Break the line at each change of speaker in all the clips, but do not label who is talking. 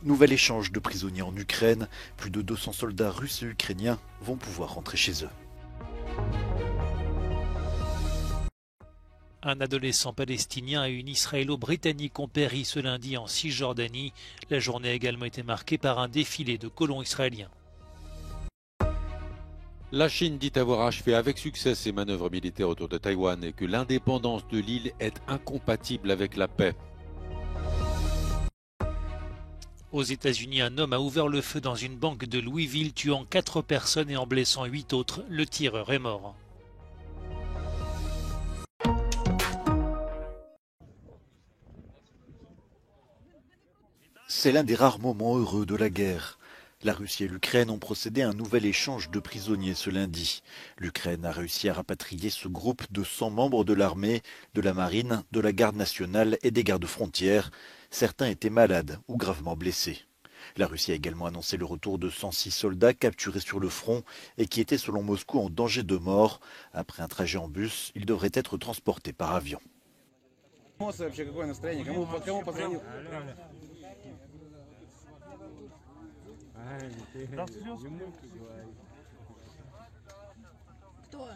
Nouvel échange de prisonniers en Ukraine. Plus de 200 soldats russes et ukrainiens vont pouvoir rentrer chez eux.
Un adolescent palestinien et une israélo-britannique ont péri ce lundi en Cisjordanie. La journée a également été marquée par un défilé de colons israéliens.
La Chine dit avoir achevé avec succès ses manœuvres militaires autour de Taïwan et que l'indépendance de l'île est incompatible avec la paix.
Aux États-Unis, un homme a ouvert le feu dans une banque de Louisville, tuant 4 personnes et en blessant 8 autres. Le tireur est mort.
C'est l'un des rares moments heureux de la guerre. La Russie et l'Ukraine ont procédé à un nouvel échange de prisonniers ce lundi. L'Ukraine a réussi à rapatrier ce groupe de 100 membres de l'armée, de la marine, de la garde nationale et des gardes-frontières. Certains étaient malades ou gravement blessés. La Russie a également annoncé le retour de 106 soldats capturés sur le front et qui étaient selon Moscou en danger de mort. Après un trajet en bus, ils devraient être transportés par avion.
Кто?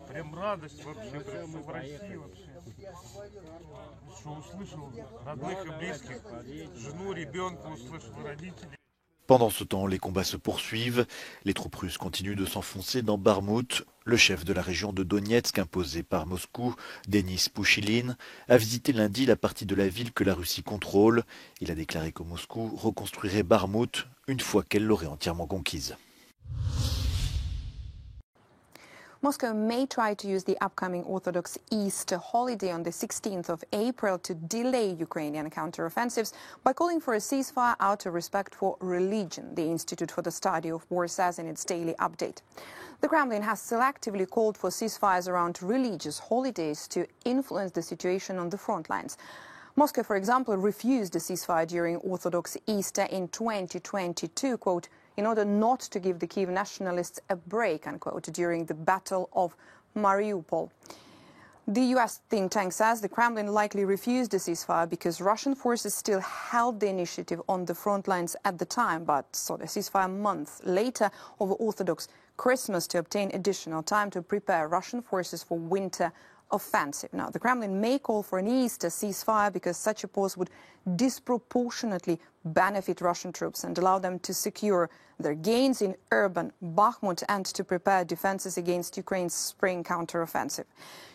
Прям радость вообще, прям в России вообще. Что услышал родных и близких, жену, ребенка услышал, родителей.
Pendant ce temps, les combats se poursuivent. Les troupes russes continuent de s'enfoncer dans Barmout. Le chef de la région de Donetsk, imposé par Moscou, Denis Pouchilin, a visité lundi la partie de la ville que la Russie contrôle. Il a déclaré que Moscou reconstruirait Barmout une fois qu'elle l'aurait entièrement conquise.
Moscow may try to use the upcoming Orthodox Easter holiday on the 16th of April to delay Ukrainian counteroffensives by calling for a ceasefire out of respect for religion, the Institute for the Study of War says in its daily update. The Kremlin has selectively called for ceasefires around religious holidays to influence the situation on the front lines. Moscow, for example, refused a ceasefire during Orthodox Easter in 2022, quote, in order not to give the Kiev nationalists a break, unquote, during the Battle of Mariupol. The U.S. think tank says the Kremlin likely refused a ceasefire because Russian forces still held the initiative on the front lines at the time, but sought a ceasefire a month later over Orthodox Christmas to obtain additional time to prepare Russian forces for winter offensive. Now, the Kremlin may call for an Easter ceasefire because such a pause would disproportionately benefit Russian troops and allow them to secure their gains in urban Bakhmut and to prepare defenses against Ukraine's spring counteroffensive.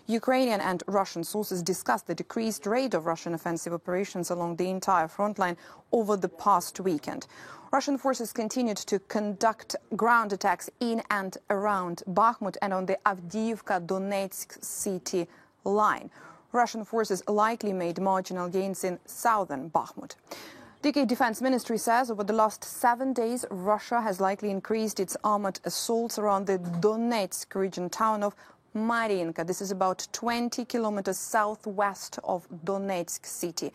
Ukrainian and Russian sources discussed the decreased rate of Russian offensive operations along the entire front line over the past weekend. Russian forces continued to conduct ground attacks in and around Bakhmut and on the Avdiivka-Donetsk city line. Russian forces likely made marginal gains in southern Bakhmut. The UK Defense Ministry says over the last 7 days, Russia has likely increased its armored assaults around the Donetsk region town of Mariinka. This is about 20 kilometers southwest of Donetsk city.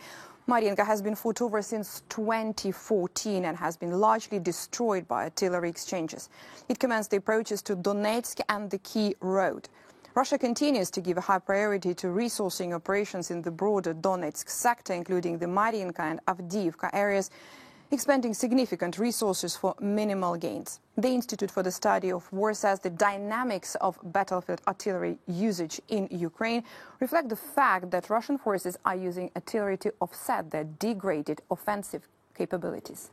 Mariinka has been fought over since 2014 and has been largely destroyed by artillery exchanges. It commenced the approaches to Donetsk and the Key Road. Russia continues to give a high priority to resourcing operations in the broader Donetsk sector, including the Mariinka and Avdiivka areas, expending significant resources for minimal gains. The Institute for the Study of War says the dynamics of battlefield artillery usage in Ukraine reflect the fact that Russian forces are using artillery to offset their degraded offensive capabilities.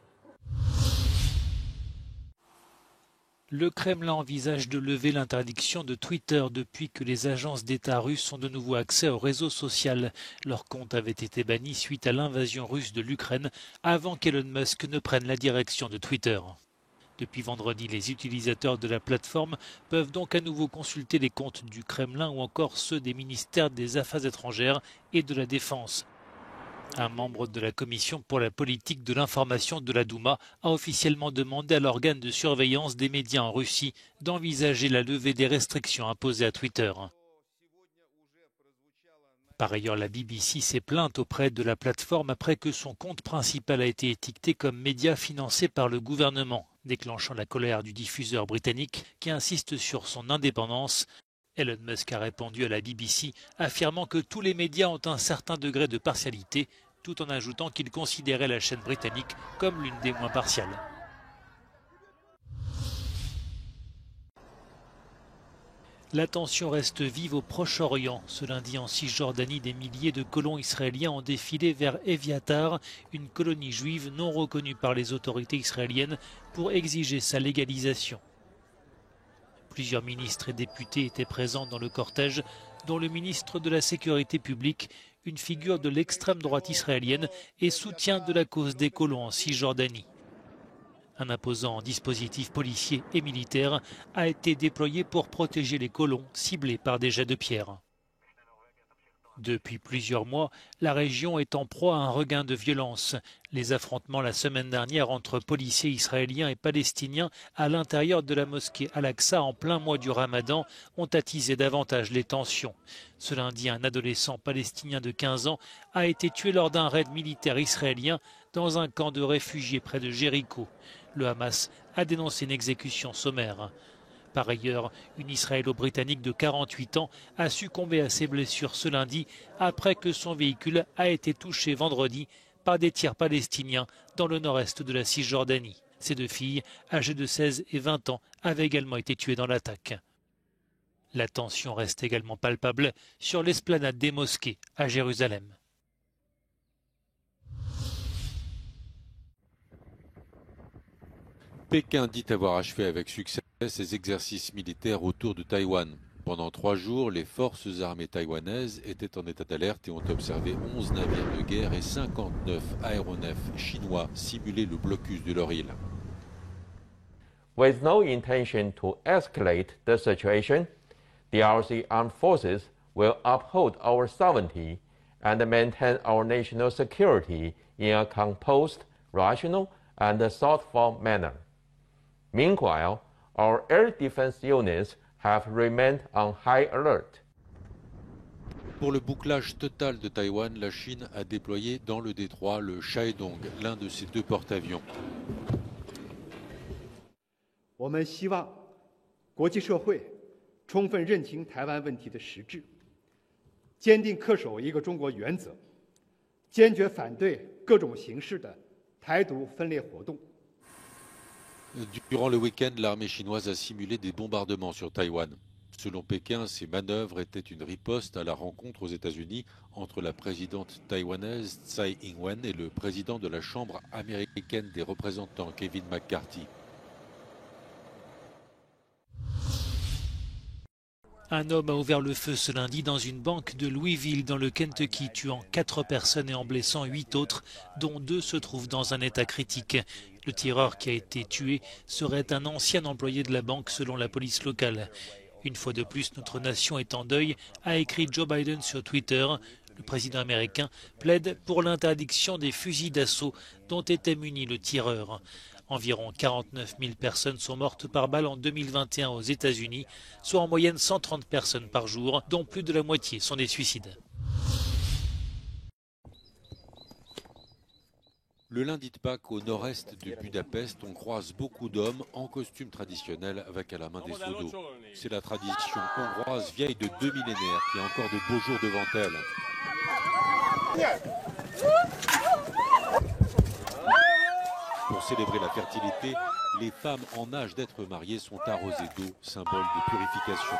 Le Kremlin envisage de lever l'interdiction de Twitter depuis que les agences d'État russes ont de nouveau accès au réseau social. Leur compte avait été banni suite à l'invasion russe de l'Ukraine avant qu'Elon Musk ne prenne la direction de Twitter. Depuis vendredi, les utilisateurs de la plateforme peuvent donc à nouveau consulter les comptes du Kremlin ou encore ceux des ministères des Affaires étrangères et de la Défense. Un membre de la Commission pour la politique de l'information de la Douma a officiellement demandé à l'organe de surveillance des médias en Russie d'envisager la levée des restrictions imposées à Twitter. Par ailleurs, la BBC s'est plainte auprès de la plateforme après que son compte principal a été étiqueté comme média financé par le gouvernement, déclenchant la colère du diffuseur britannique qui insiste sur son indépendance. Elon Musk a répondu à la BBC, affirmant que tous les médias ont un certain degré de partialité, tout en ajoutant qu'il considérait la chaîne britannique comme l'une des moins partiales. La tension reste vive au Proche-Orient. Ce lundi en Cisjordanie, des milliers de colons israéliens ont défilé vers Eviatar, une colonie juive non reconnue par les autorités israéliennes, pour exiger sa légalisation. Plusieurs ministres et députés étaient présents dans le cortège, dont le ministre de la Sécurité publique, une figure de l'extrême droite israélienne et soutien de la cause des colons en Cisjordanie. Un imposant dispositif policier et militaire a été déployé pour protéger les colons ciblés par des jets de pierre. Depuis plusieurs mois, la région est en proie à un regain de violence. Les affrontements la semaine dernière entre policiers israéliens et palestiniens à l'intérieur de la mosquée Al-Aqsa en plein mois du Ramadan ont attisé davantage les tensions. Ce lundi, un adolescent palestinien de 15 ans a été tué lors d'un raid militaire israélien dans un camp de réfugiés près de Jéricho. Le Hamas a dénoncé une exécution sommaire. Par ailleurs, une Israélo-Britannique de 48 ans a succombé à ses blessures ce lundi après que son véhicule a été touché vendredi par des tirs palestiniens dans le nord-est de la Cisjordanie. Ses deux filles, âgées de 16 et 20 ans, avaient également été tuées dans l'attaque. La tension reste également palpable sur l'esplanade des mosquées à Jérusalem.
Pékin dit avoir achevé avec succès ses exercices militaires autour de Taïwan. Pendant 3 jours, les forces armées taïwanaises étaient en état d'alerte et ont observé 11 navires de guerre et 59 aéronefs chinois simuler le blocus de leur île.
With no intention to escalate the situation, the ROC Armed Forces will uphold our sovereignty and maintain our national security in a composed, rational, and thoughtful manner. Meanwhile, our air defense units have remained on high alert.
Pour le bouclage total de Taïwan, la Chine a déployé dans le détroit le Shaidong, l'un de ses 2 porte-avions.
我们希望国际社会充分认清台湾问题的实质，坚定恪守一个中国原则，坚决反对各种形式的台独分裂活动。
Durant le week-end, l'armée chinoise a simulé des bombardements sur Taïwan. Selon Pékin, ces manœuvres étaient une riposte à la rencontre aux États-Unis entre la présidente taïwanaise Tsai Ing-wen et le président de la Chambre américaine des représentants, Kevin McCarthy.
Un homme a ouvert le feu ce lundi dans une banque de Louisville dans le Kentucky, tuant 4 personnes et en blessant 8 autres, dont 2 se trouvent dans un état critique. Le tireur qui a été tué serait un ancien employé de la banque selon la police locale. Une fois de plus, notre nation est en deuil, a écrit Joe Biden sur Twitter. Le président américain plaide pour l'interdiction des fusils d'assaut dont était muni le tireur. Environ 49 000 personnes sont mortes par balle en 2021 aux États-Unis, soit en moyenne 130 personnes par jour, dont plus de la moitié sont des suicides.
Le lundi de Pâques, au nord-est de Budapest, on croise beaucoup d'hommes en costume traditionnel avec à la main des seaux d'eau. C'est la tradition hongroise vieille de 2 millénaires qui a encore de beaux jours devant elle. Pour célébrer la fertilité, les femmes en âge d'être mariées sont arrosées d'eau, symbole de purification.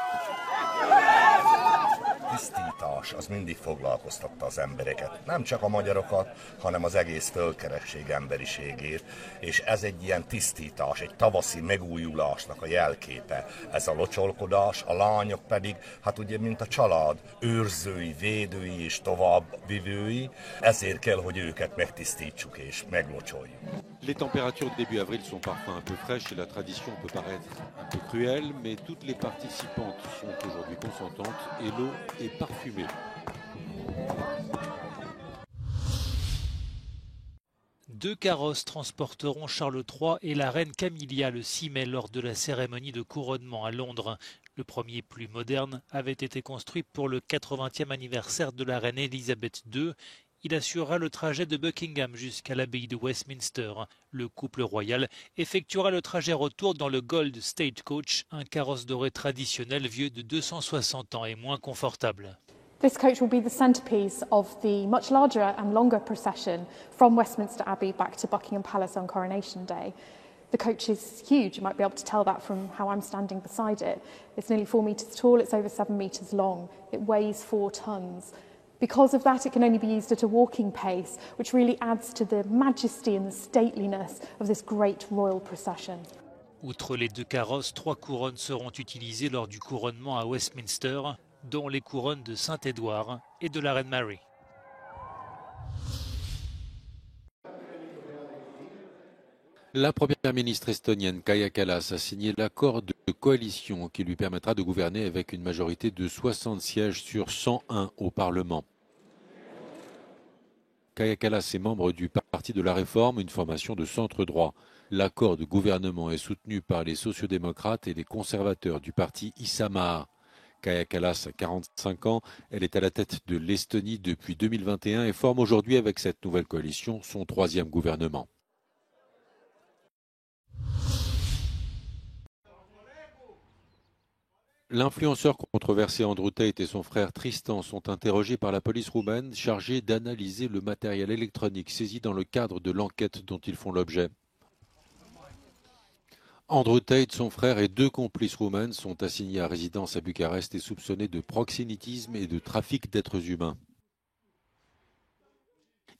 Tisztítás, az mindig foglalkoztatta az embereket. Nem csak a magyarokat, hanem az egész földkeresség emberiségét. És ez egy ilyen tisztítás, egy tavaszi megújulásnak a jelképe. Ez a locsolkodás, a lányok pedig, hát ugye, mint a család, őrzői, védői és továbbvivői. Ezért kell, hogy őket megtisztítsuk és meglocsoljuk.
Les températures de début avril sont parfois un peu fraîches et la tradition peut paraître un peu cruelle, mais toutes les participantes sont aujourd'hui consentantes et l'eau est parfumée.
Deux carrosses transporteront Charles III et la reine Camilla le 6 mai lors de la cérémonie de couronnement à Londres. Le premier, plus moderne, avait été construit pour le 80e anniversaire de la reine Elisabeth II. Il assurera le trajet de Buckingham jusqu'à l'abbaye de Westminster. Le couple royal effectuera le trajet retour dans le Gold Stagecoach, un carrosse doré traditionnel vieux de 260 ans et moins confortable.
This coach will be the centrepiece of the much larger and longer procession from Westminster Abbey back to Buckingham Palace on Coronation Day. The coach is huge. You might be able to tell that from how I'm standing beside it. It's nearly 4 metres tall, it's over 7 metres long. It weighs 4 tonnes. Because of that, it can only be used at a walking pace, which really adds to the majesty and the stateliness of this great royal procession.
Outre les 2 carrosses, 3 couronnes seront utilisées lors du couronnement à Westminster, dont les couronnes de Saint-Édouard et de la reine Mary.
La première ministre estonienne Kaja Kallas a signé l'accord de coalition qui lui permettra de gouverner avec une majorité de 60 sièges sur 101 au Parlement. Kaja Kallas est membre du Parti de la Réforme, une formation de centre droit. L'accord de gouvernement est soutenu par les sociodémocrates et les conservateurs du parti Isamaa. Kaja Kallas a 45 ans, elle est à la tête de l'Estonie depuis 2021 et forme aujourd'hui avec cette nouvelle coalition son 3e gouvernement. L'influenceur controversé Andrew Tate et son frère Tristan sont interrogés par la police roumaine chargée d'analyser le matériel électronique saisi dans le cadre de l'enquête dont ils font l'objet. Andrew Tate, son frère et 2 complices roumaines sont assignés à résidence à Bucarest et soupçonnés de proxénétisme et de trafic d'êtres humains.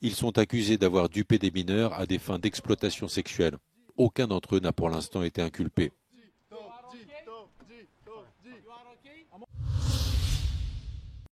Ils sont accusés d'avoir dupé des mineurs à des fins d'exploitation sexuelle. Aucun d'entre eux n'a pour l'instant été inculpé.